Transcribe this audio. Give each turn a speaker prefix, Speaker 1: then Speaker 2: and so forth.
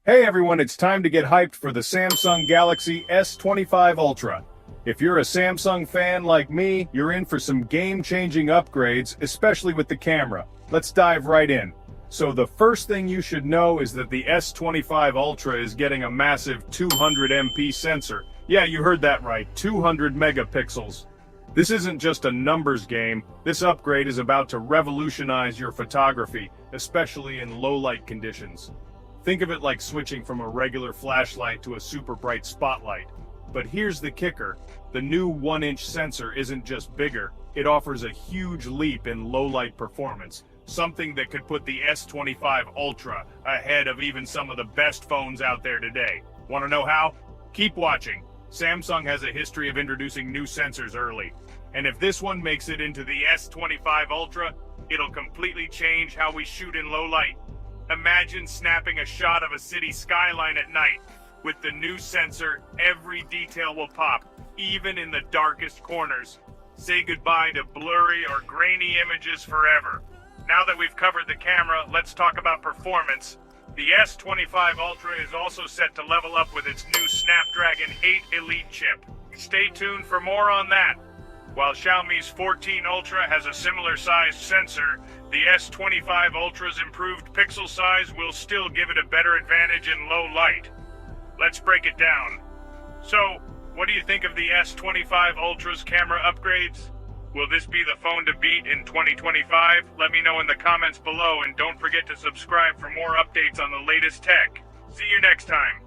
Speaker 1: Hey everyone, it's time to get hyped for the Samsung Galaxy S25 Ultra. If you're a Samsung fan like me, you're in for some game-changing upgrades, especially with the camera. Let's dive right in. So the first thing you should know is that the S25 Ultra is getting a massive 200 MP sensor. Yeah, you heard that right, 200 megapixels. This isn't just a numbers game. This upgrade is about to revolutionize your photography, especially in low-light conditions. Think of it like switching from a regular flashlight to a super bright spotlight. But here's the kicker. The new 1-inch sensor isn't just bigger, it offers a huge leap in low-light performance, something that could put the S25 Ultra ahead of even some of the best phones out there today. Want to know how? Keep watching. Samsung has a history of introducing new sensors early. And if this one makes it into the S25 Ultra, it'll completely change how we shoot in low light. Imagine snapping a shot of a city skyline at night. With the new sensor, every detail will pop, even in the darkest corners. Say goodbye to blurry or grainy images forever. Now that we've covered the camera, let's talk about performance. The S25 Ultra is also set to level up with its new Snapdragon 8 Elite chip. Stay tuned for more on that. While Xiaomi's 14 Ultra has a similar sized sensor, the S25 Ultra's improved pixel size will still give it a better advantage in low light. Let's break it down. So, what do you think of the S25 Ultra's camera upgrades? Will this be the phone to beat in 2025? Let me know in the comments below, and don't forget to subscribe for more updates on the latest tech. See you next time.